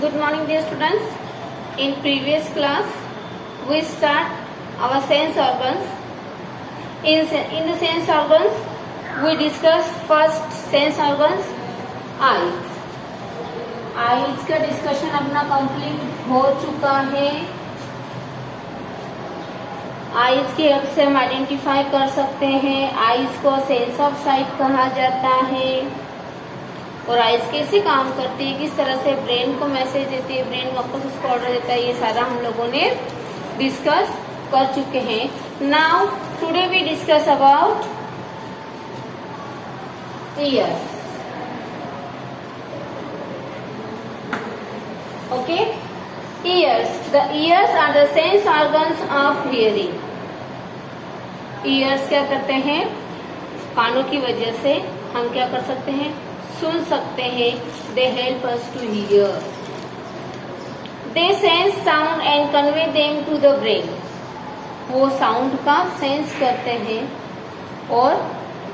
Good morning, dear students. In previous class, we start our sense organs. In the sense organs, we discuss first sense organs, eyes. Eyes का discussion अपना complete हो चुका है. Eyes की help से हम identify कर सकते हैं. आईज को सेंस ऑफ साइट कहा जाता है. और आईज कैसे काम करती है, किस तरह से ब्रेन को मैसेज देती है, ब्रेन वापस उसको ऑर्डर देता है, ये सारा हम लोगों ने डिस्कस कर चुके हैं. Now today we discuss about ears. Okay, ears. The ears are the sense organs of hearing. Ears क्या करते हैं? कानों की वजह से हम क्या कर सकते हैं? सुन सकते हैं. They help us to hear. They sense sound and convey them to the brain. वो साउंड का सेंस करते हैं और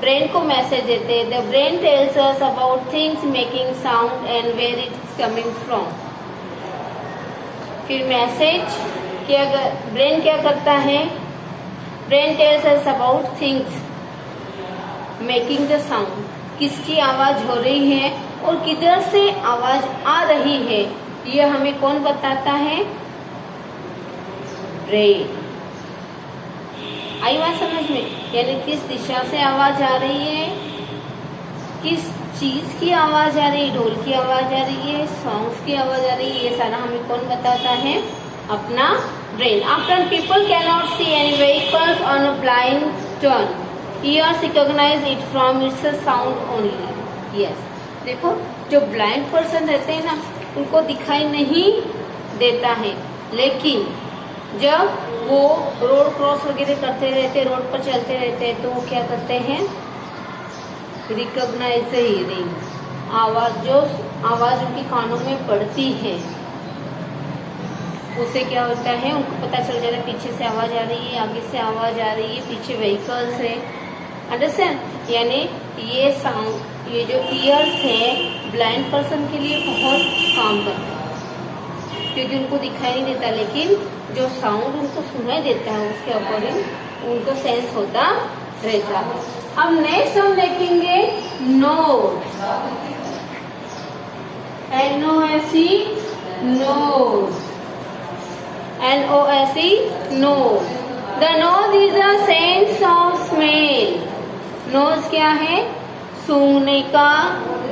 ब्रेन को मैसेज देते हैं. The brain tells us about things making sound and where it is coming from. फिर message क्या ब्रेन क्या करता है? Brain tells us about things making the sound. किसकी आवाज हो रही है और किधर से आवाज आ रही है, ये हमें कौन बताता है? ब्रेन. आई बात समझ में? यानी किस दिशा से आवाज आ रही है, किस चीज की आवाज आ रही है, ढोल की आवाज आ रही है, सॉन्ग्स की आवाज आ रही है, ये सारा हमें कौन बताता है? अपना brain. After people can not see any vehicles on a blind turn, ears recognize it from its sound only. Yes. देखो, जो ब्लाइंड पर्सन रहते हैं ना, उनको दिखाई नहीं देता है, लेकिन जब वो रोड क्रॉस वगैरह करते रहते, रोड पर चलते रहते हैं, तो वो क्या करते हैं? Recognise the hearing. जो आवाज उनके कानों में पड़ती है, उससे क्या होता है? उनको पता चल जाता है पीछे से आवाज आ रही है, आगे से आवाज आ रही है, पीछे व्हीकल्स है. अंडरस्टैंड? यानी ये साउंड, ये जो ईयर्स है, ब्लाइंड पर्सन के लिए बहुत काम करते हैं, क्योंकि उनको दिखाई नहीं देता, लेकिन जो साउंड उनको सुनाई देता है, उसके अकॉर्डिंग उनको सेंस होता रहता है. अब नेक्स्ट हम देखेंगे nose. NOSE, nose. NOSE, nose. The nose is a sense of smell. Nose क्या है? सूंघने का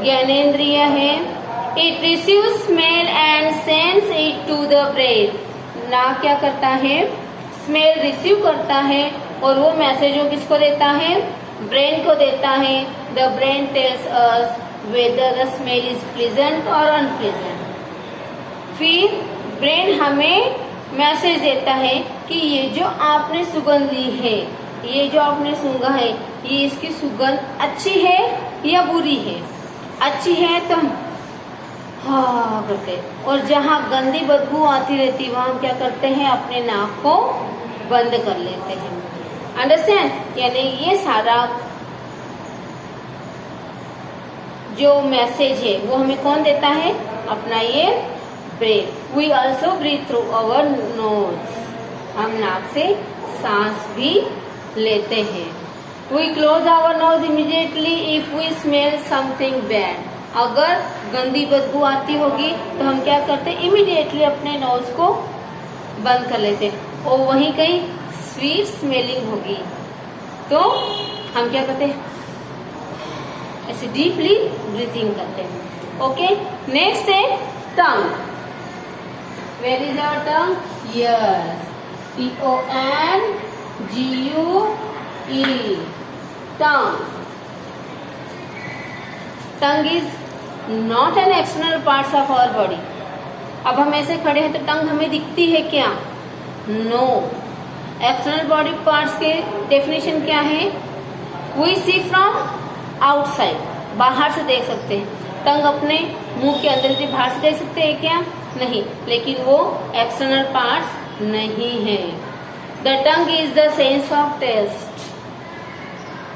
ज्ञानेंद्रिय है. It receive smell and sense it to the brain. नाक क्या करता है? स्मेल रिसीव करता है और वो मैसेज किसको देता है? ब्रेन को देता है. The brain tells us whether the smell is pleasant और अनप्लीजेंट. फिर ब्रेन हमें मैसेज देता है कि ये जो आपने सुगंध ली है, ये जो आपने सूंघा है, ये इसकी सुगंध अच्छी है या बुरी है. अच्छी है तो हम हाँ करते, और जहाँ गंदी बदबू आती रहती वहाँ हम क्या करते हैं? अपने नाक को बंद कर लेते हैं. अंडरस्टैंड? यानी ये सारा जो मैसेज है वो हमें कौन देता है? अपना ये brain. We also breathe through our nose. हम नाक से सांस भी लेते हैं. We close our nose immediately if we smell something bad. अगर गंदी बदबू आती होगी तो हम क्या करते हैं? इमीडिएटली अपने नोज को बंद कर लेते हैं. और वहीं कहीं स्वीट स्मेलिंग होगी तो हम क्या करते हैं? ऐसे डीपली ब्रीथिंग करते हैं. ओके, नेक्स्ट है टंग. Where is our tongue? Yes. TONGUE. Tongue. Tongue is not an external parts of our body. अब हम ऐसे खड़े हैं तो टंग हमें दिखती है क्या? No. एक्सटर्नल बॉडी पार्ट्स के डेफिनेशन क्या है? We see from outside. बाहर से देख सकते हैं. टंग अपने मुंह के अंदर से बाहर से देख सकते हैं क्या? नहीं, लेकिन वो एक्सटर्नल पार्ट्स नहीं है. The tongue is the sense of taste.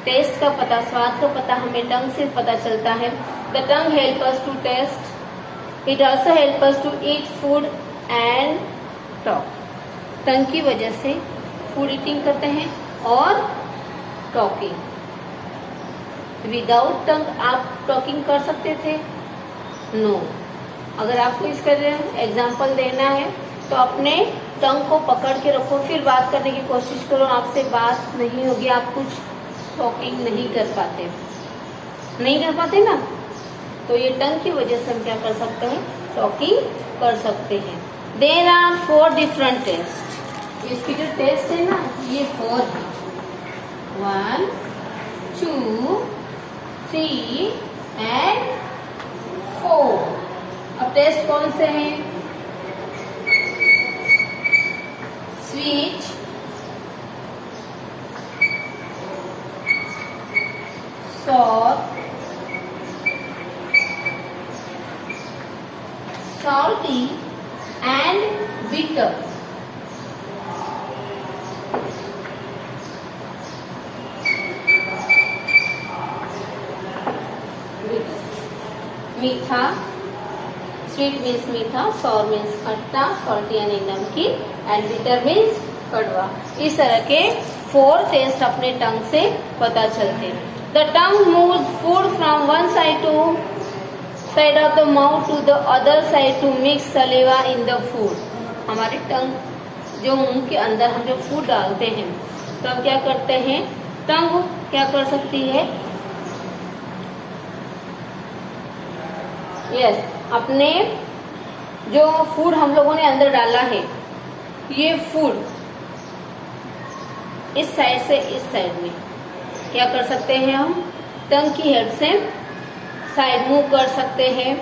Taste का पता, स्वाद का पता हमें टंग से पता चलता है. The tongue help us to taste it also help us to eat food and talk. Tongue की वजह से फूड ईटिंग करते हैं और टॉकिंग। विदाउट टंग आप टॉकिंग कर सकते थे? नो। अगर आपको इसका एग्जाम्पल देना है तो अपने टंग को पकड़ के रखो, फिर बात करने की कोशिश करो। आपसे बात नहीं होगी, आप कुछ टॉकिंग नहीं कर पाते ना। तो ये टंग की वजह से हम क्या कर सकते हैं? टॉकिंग कर सकते हैं। There are 4 different taste. इसकी जो टेस्ट है ना, ये 4 है। 1, 2, 3 एंड 4। अब टेस्ट कौन से हैं? Sweet, sour, salty and bitter। मीठा, स्वीट मीन्स मीठा, सॉर मीन्स खट्टा, सॉल्टी यानी नमकीन एंड बिटर मीन्स कड़वा। इस तरह के 4 टेस्ट अपने टंग से पता चलते हैं। The tongue moves food from one side of the mouth to the other side to mix saliva in the food. हमारे टंग जो मुंह के अंदर हम जो फूड डालते हैं तो हम क्या करते हैं? टंग क्या कर सकती है? यस, अपने जो फूड हम लोगों ने अंदर डाला है, ये फूड इस साइड से इस साइड में क्या कर सकते हैं? हम टंग की हेल्प से साइड मूव कर सकते हैं।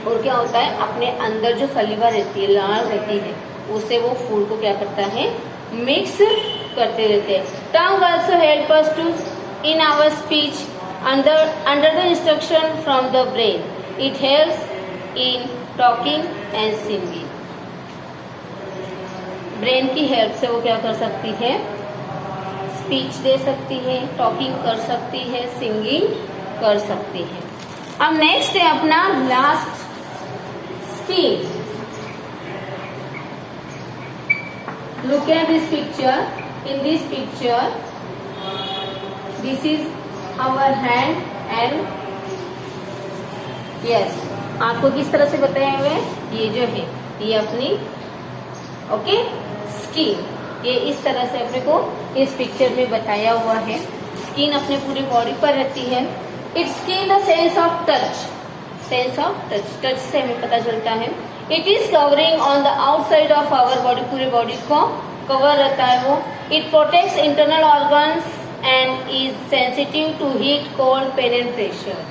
और क्या होता है? अपने अंदर जो सलीवा रहती है, लार रहती है, उससे वो फूड को क्या करता है? मिक्स करते रहते हैं। Tongue also help us to in our speech under the instruction from the brain. It helps in talking and singing. Brain की हेल्प से वो क्या कर सकती है? स्पीच दे सकती है, टॉकिंग कर सकती है, सिंगिंग कर सकती है। अब नेक्स्ट है अपना last, skin. Look at this picture. In this picture this is our hand and yes, आपको किस तरह से बताए हुए? ये जो है ये अपनी ओके स्किन, ये इस तरह से अपने को इस पिक्चर में बताया हुआ है। स्किन अपने पूरी बॉडी पर रहती है। It's give the sense of touch. Sense of touch, touch से हमें पता चलता है। It is covering on the outside of our body, पूरे बॉडी को कवर रहता है वो। It protects internal organs and is sensitive to heat, cold, pain and pressure.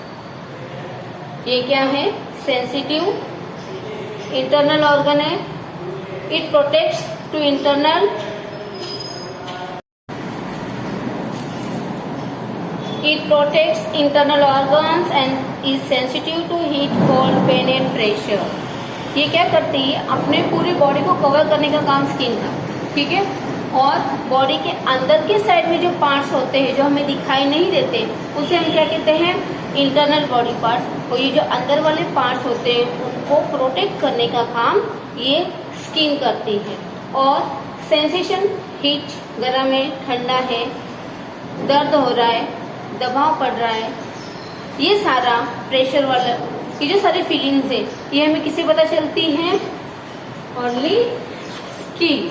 ये क्या है? सेंसिटिव इंटरनल ऑर्गन है। It protects to internal, it protects internal organs and is sensitive to heat, cold, pain and pressure। ये क्या करती है? अपने पूरी बॉडी को कवर करने का काम स्किन का, ठीक है। और बॉडी के अंदर के साइड में जो पार्ट्स होते हैं जो हमें दिखाई नहीं देते, उसे हम क्या कहते हैं? Internal body parts. और ये जो अंदर वाले पार्ट्स होते हैं उनको प्रोटेक्ट करने का काम ये स्किन करती है। और सेंसेशन, हीट, गर्म है, ठंडा है, दर्द हो रहा है, दबाव पड़ रहा है, ये सारा प्रेशर वाला, ये जो सारी फीलिंग्स है ये हमें किससे पता चलती हैं? Only skin.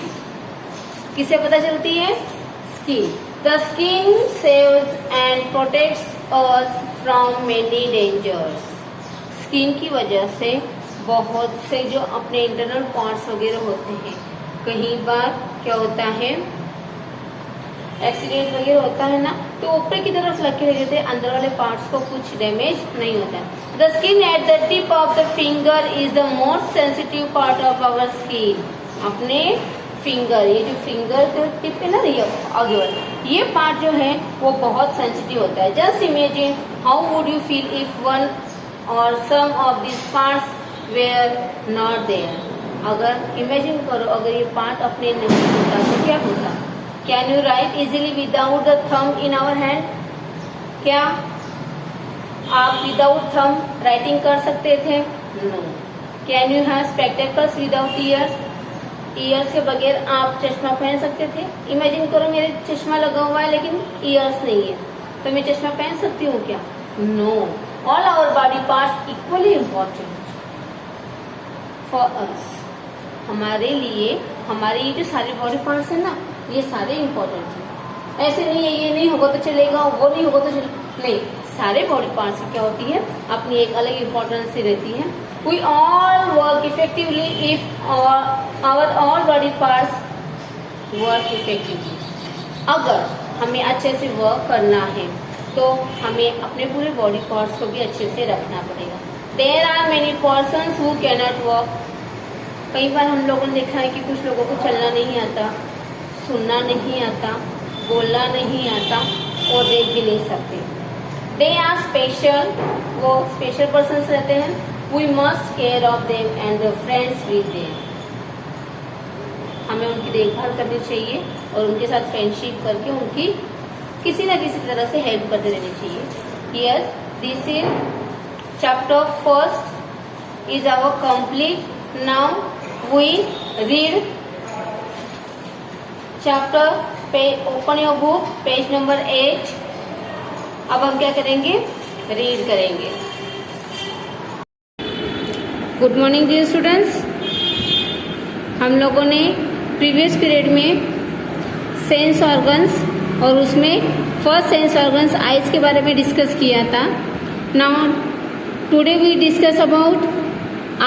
किससे पता चलती है? Skin. The skin saves and protects us from many dangers. Skin की वजह से बहुत से जो अपने इंटरनल पार्ट्स वगैरह होते हैं, कहीं बार क्या होता है? एक्सीडेंट वगैरह होता है ना, तो ऊपर की तरफ लग के रह जाते हैं, अंदर वाले पार्ट्स को कुछ डैमेज नहीं होता। The skin at the tip of the finger is the most sensitive part of our skin. अपने फिंगर, ये जो फिंगर जो टिप है ना, ये आगे वाला, ये पार्ट जो है वो बहुत सेंसिटिव होता है। Just imagine how would you feel if one or some of this parts were not there. अगर इमेजिन करो, अगर ये पार्ट अपने नहीं होता तो क्या होता? Can you write easily without the thumb in our hand? क्या आप विदाउट थंब राइटिंग कर सकते थे? No. Can you have spectacles without ears? Ears के बगैर आप चश्मा पहन सकते थे? इमेजिन करो मेरे चश्मा लगा हुआ है लेकिन ईयर्स नहीं है, तो मैं चश्मा पहन सकती हूँ क्या? No. All our body parts equally important for us. हमारे लिए हमारे ये जो सारे बॉडी पार्ट्स है ना, ये सारे इम्पोर्टेंट हैं। ऐसे नहीं है ये नहीं होगा तो चलेगा, वो नहीं होगा तो चलेगा, नहीं, सारे बॉडी पार्ट्स की क्या होती है, अपनी एक अलग इम्पोर्टेंस रहती है। We all work effectively if our all body parts work effectively. अगर हमें अच्छे से वर्क करना है तो हमें अपने पूरे बॉडी पार्ट्स को भी अच्छे से रखना पड़ेगा। There are many persons who cannot walk. कई बार हम लोगों ने देखा है कि कुछ लोगों को चलना नहीं आता, सुनना नहीं आता, बोलना नहीं आता और देख भी नहीं सकते। They are special. वो स्पेशल पर्सन्स रहते हैं। We must care of them and the friends with them. हमें उनकी देखभाल करनी चाहिए और उनके साथ फ्रेंडशिप करके उनकी किसी न किसी तरह से हेल्प करते रहनी चाहिए। Yes, this is chapter first is our complete. Now we read chapter. Open your book, page number 8. अब हम क्या करेंगे? रीड करेंगे। Good morning dear students. हम लोगों ने प्रीवियस पीरियड में सेंस ऑर्गन्स और उसमें फर्स्ट सेंस ऑर्गन्स आइज के बारे में डिस्कस किया था। Now today we discuss about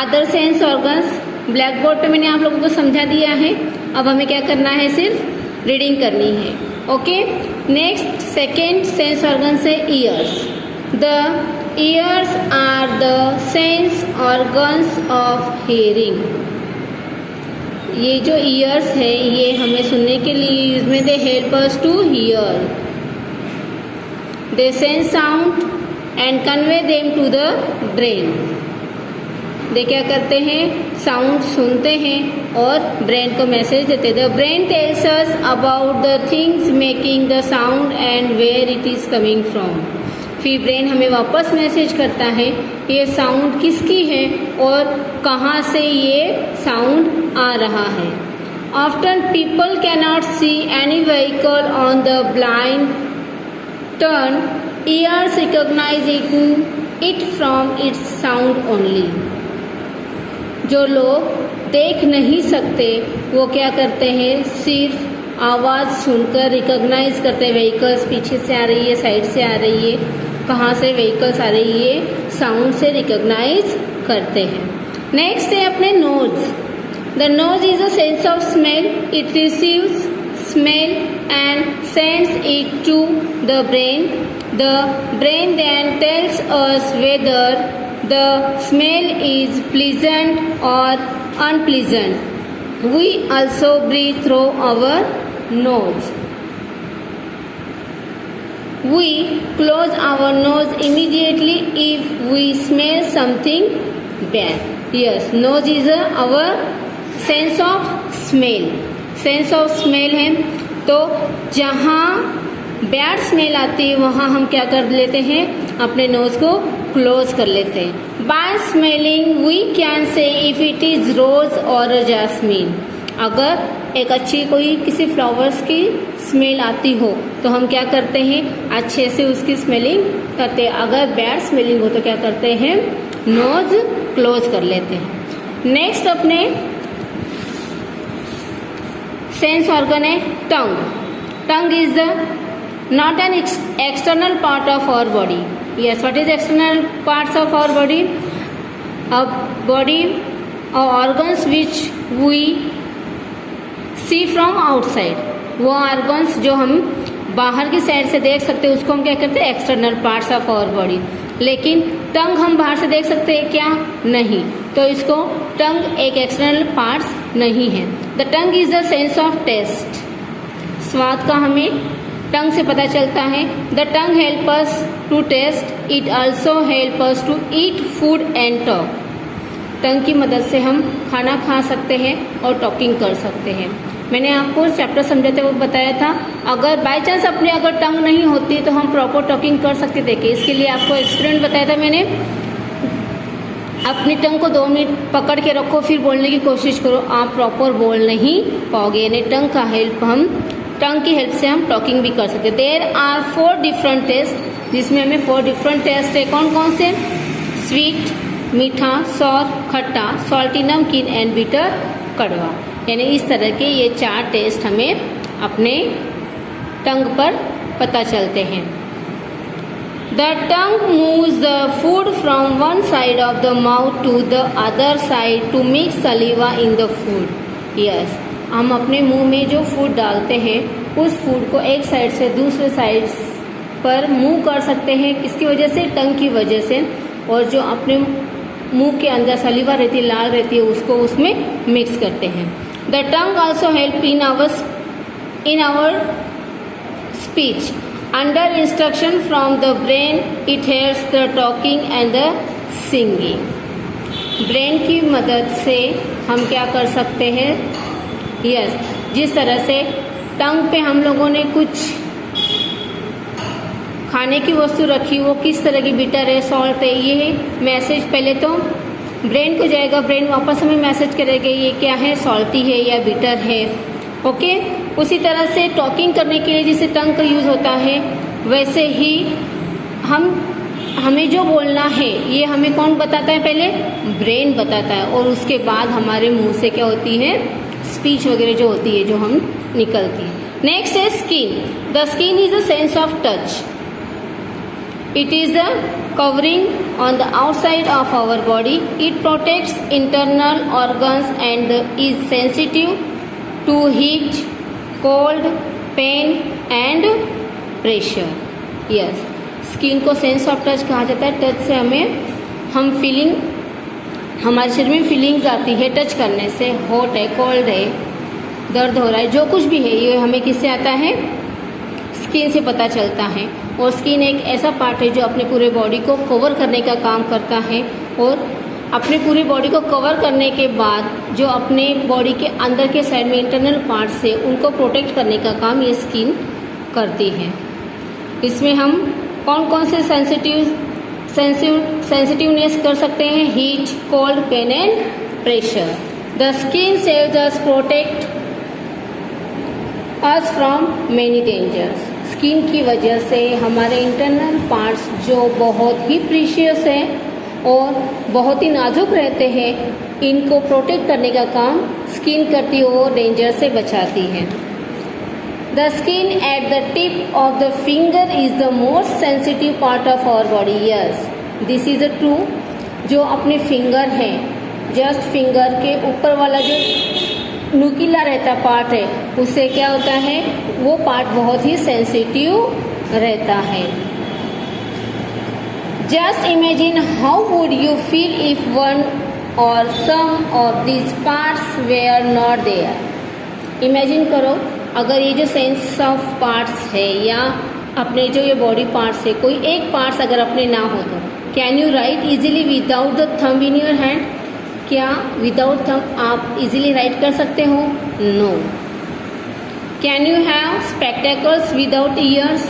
other sense organs. Black board पे मैंने आप लोगों को समझा दिया है, अब हमें क्या करना है, सिर्फ रीडिंग करनी है। Okay, next second sense organ से ears. The ears are the sense organs of hearing. ये जो ईयर्स है ये हमें सुनने के लिए यूज में, they help us to hear, they sense sound and convey them to the brain. They क्या करते हैं, साउंड सुनते हैं और ब्रेन को मैसेज देते हैं। The brain tells us about the things making the sound and where it is coming from. फिर ब्रेन हमें वापस मैसेज करता है ये साउंड किसकी है और कहाँ से ये साउंड आ रहा है। Often people cannot see any vehicle on the blind turn, years recognising it from its sound only. जो लोग देख नहीं सकते वो क्या करते हैं, सिर्फ आवाज़ सुनकर रिकॉग्नाइज करते हैं, व्हीकल्स पीछे से आ रही है, साइड से आ रही है, कहाँ से व्हीकल्स आ रही है, साउंड से रिकॉग्नाइज करते हैं। नेक्स्ट है अपने nose. The nose is a sense of smell, it receives smell and sends it to the brain. The brain then tells us whether the smell is pleasant or unpleasant. We also breathe through our nose. We close our nose immediately if we smell something bad. Yes, nose is our sense of smell. Sense of smell है, तो जहाँ bad smell आती है वहाँ हम क्या कर लेते हैं, अपने नोज को क्लोज कर लेते हैं। By smelling we can say if it is rose or jasmine. अगर एक अच्छी कोई किसी फ्लावर्स की स्मेल आती हो तो हम क्या करते हैं, अच्छे से उसकी स्मेलिंग करते हैं। अगर बैड स्मेलिंग हो तो क्या करते हैं, नोज क्लोज कर लेते हैं। नेक्स्ट अपने सेंस ऑर्गन है tongue. Tongue is the not an external part of our body. Yes, what is external parts of our body? Our body or organs which we see from outside. वो organs जो हम बाहर की side से देख सकते हैं उसको हम क्या करते हैं, external parts of our body. लेकिन टंग हम बाहर से देख सकते हैं क्या, नहीं, तो इसको टंग एक एक्सटर्नल पार्ट्स नहीं है। The tongue is the sense of taste. स्वाद का हमें टंग से पता चलता है। The tongue help us to taste, it also help us to eat food and talk. Tongue की मदद से हम खाना खा सकते हैं और टॉकिंग कर सकते हैं। मैंने आपको चैप्टर समझाते हुए बताया था, अगर बाय चांस अपने अगर टंग नहीं होती तो हम प्रॉपर टॉकिंग कर सकते थे। इसके लिए आपको एक्सपेरिमेंट बताया था मैंने। अपनी टंग को 2 मिनट पकड़ के रखो, फिर बोलने की कोशिश करो, आप प्रॉपर बोल नहीं पाओगे। यानी टंग की हेल्प से हम टॉकिंग भी कर सकते हैं। देयर आर 4 डिफरेंट टेस्ट, जिसमें हमें 4 डिफरेंट टेस्ट है। कौन कौन से? स्वीट मीठा, सॉर खट्टा, सॉल्टी नमकीन एंड बिटर कड़वा। यानी इस तरह के ये 4 टेस्ट हमें अपने टंग पर पता चलते हैं। The tongue moves the food from one side of the mouth to the other side to make saliva in the food. Yes, हम अपने मुंह में जो फूड डालते हैं उस फूड को एक साइड से दूसरे साइड पर मूव कर सकते हैं। किसकी वजह से? टंग की वजह से। और जो अपने मुंह के अंदर सलीवा रहती है, लाल रहती है, उसको उसमें मिक्स करते हैं। The tongue also help in our speech. Under instruction from the brain, it helps the talking and the singing. Brain की मदद से हम क्या कर सकते हैं? यस, जिस तरह से टंग पे हम लोगों ने कुछ खाने की वस्तु रखी, वो किस तरह की बिटर है, सॉल्ट है, ये मैसेज पहले तो ब्रेन को जाएगा, ब्रेन वापस हमें मैसेज करेगा ये क्या है, सॉल्टी है या बिटर है। ओके, उसी तरह से टॉकिंग करने के लिए जैसे टंग का यूज होता है, वैसे ही हमें जो बोलना है ये हमें कौन बताता है? पहले ब्रेन बताता है, और उसके बाद हमारे मुंह से क्या होती है? स्पीच वगैरह जो होती है, जो हम निकलती है। नेक्स्ट है skin. The skin is the sense of touch. It is the covering on the outside of our body. It protects internal organs and is sensitive to heat, cold, pain and pressure. Yes, skin को sense of touch कहा जाता है। Touch से हमारे शरीर में feelings आती है टच करने से। हॉट है, कोल्ड है, दर्द हो रहा है, जो कुछ भी है, ये हमें किससे आता है? स्किन से पता चलता है। और स्किन एक ऐसा पार्ट है जो अपने पूरे बॉडी को कवर करने का काम करता है, और अपने पूरी बॉडी को कवर करने के बाद जो अपने बॉडी के अंदर के साइड में इंटरनल पार्ट्स है उनको प्रोटेक्ट करने का काम ये स्किन करती है। इसमें हम कौन कौन से सेंसिटिवनेस कर सकते हैं? Heat, cold, pain and pressure. The skin saves us, protect us from many dangers. Skin की वजह से हमारे इंटरनल पार्ट्स जो बहुत ही प्रीशियस है और बहुत ही नाजुक रहते हैं, इनको प्रोटेक्ट करने का काम स्किन करती है और डेंजर से बचाती है। The skin at the tip of the finger is the most sensitive part of our body. Yes, this is a true. जो अपने फिंगर है, जस्ट फिंगर के ऊपर वाला जो नुकीला रहता पार्ट है, उससे क्या होता है? वो पार्ट बहुत ही सेंसिटिव रहता है। Just imagine how would you feel if one or some of these parts were not there. Imagine करो, अगर ये जो सेंस ऑफ पार्ट्स है या अपने जो ये बॉडी पार्ट्स है, कोई एक पार्ट्स अगर अपने ना हो तो can you write easily without the thumb in your hand? क्या विदाउट थंब आप इजीली राइट कर सकते हो? No. Can you have spectacles without ears?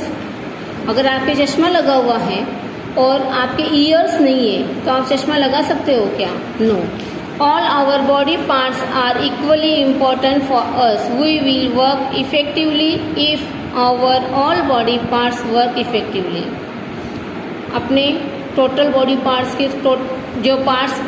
अगर आपके चश्मा लगा हुआ है और आपके ईयर्स नहीं है तो आप चश्मा लगा सकते हो क्या? No. All our body parts are equally important for us. We will work effectively if our all body parts work effectively. अपने टोटल बॉडी पार्ट्स के जो पार्ट्स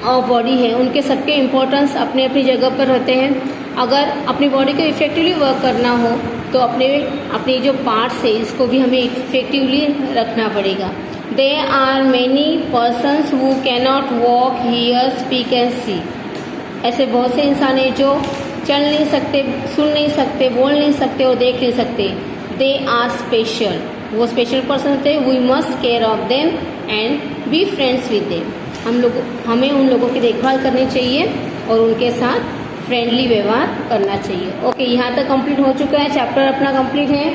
ऑफ बॉडी है उनके सबके इम्पोर्टेंस अपने अपनी जगह पर होते हैं। अगर अपनी बॉडी को इफेक्टिवली वर्क करना हो तो अपने जो पार्ट्स है इसको भी हमें इफेक्टिवली रखना पड़ेगा। There are many persons who cannot walk, hear, speak and see. ऐसे बहुत से इंसान हैं जो चल नहीं सकते, सुन नहीं सकते, बोल नहीं सकते और देख नहीं सकते। They are special. वो स्पेशल पर्सन होते हैं। We must care of them and be friends with them. हमें उन लोगों की देखभाल करनी चाहिए और उनके साथ फ्रेंडली व्यवहार करना चाहिए। ओके, यहाँ तक कंप्लीट हो चुका है, चैप्टर अपना कंप्लीट है।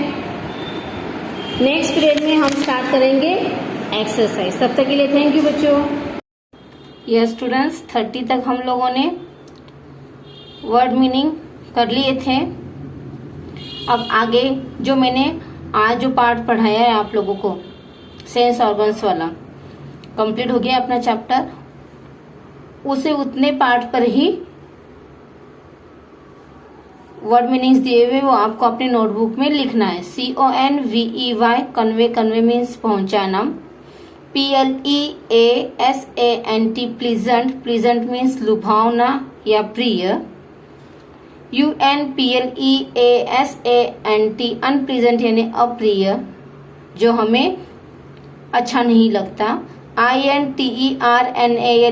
नेक्स्ट पीरियड में हम स्टार्ट करेंगे एक्सरसाइज। तब तक के लिए थैंक यू बच्चों। यस स्टूडेंट्स, 30 तक हम लोगों ने वर्ड मीनिंग कर लिए थे। अब आगे जो मैंने आज जो पार्ट पढ़ाया है आप लोगों को, सेंस ऑर्गन्स वाला, कंप्लीट हो गया अपना चैप्टर। उसे उतने पार्ट पर ही वर्ड मीनिंग्स दिए हुए वो आपको अपने नोटबुक में लिखना है। CONVEY कन्वे, कन्वे मीन्स पहुंचाना। PLEASANT प्लीजेंट, प्लीजेंट मीन्स लुभावना या प्रिय। UNPLEASANT अनप्लीजेंट यानी अप्रिय, जो हमें अच्छा नहीं लगता। INTERNAL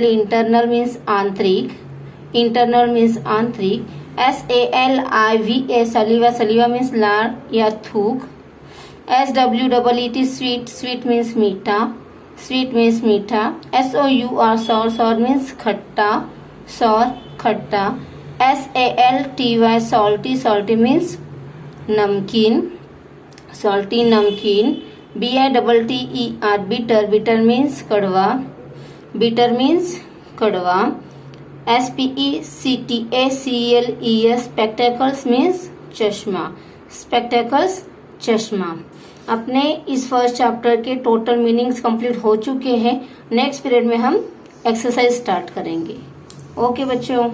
इंटरनल मीन्स आंतरिक, इंटरनल मीन्स आंतरिक। SALIVA सलीवा, सलीवा मीन्स लार या थूक। SWEET स्वीट, स्वीट मीन्स मीठा, स्वीट मीन्स मीठा। SOUR सौर, सौर मीन्स खट्टा, सौर खट्टा। SALTY सॉल्टी, सॉल्टी मीन्स नमकीन, सॉल्टी नमकीन। BITTER बिटर, बिटर मीन्स कड़वा, बिटर मीन्स कड़वा। SPECTACLES स्पेक्टेकल्स मीन्स चश्मा, स्पेक्टेकल्स चश्मा। अपने इस फर्स्ट चैप्टर के टोटल मीनिंग्स कंप्लीट हो चुके हैं। नेक्स्ट पीरियड में हम एक्सरसाइज स्टार्ट करेंगे। ओके बच्चों।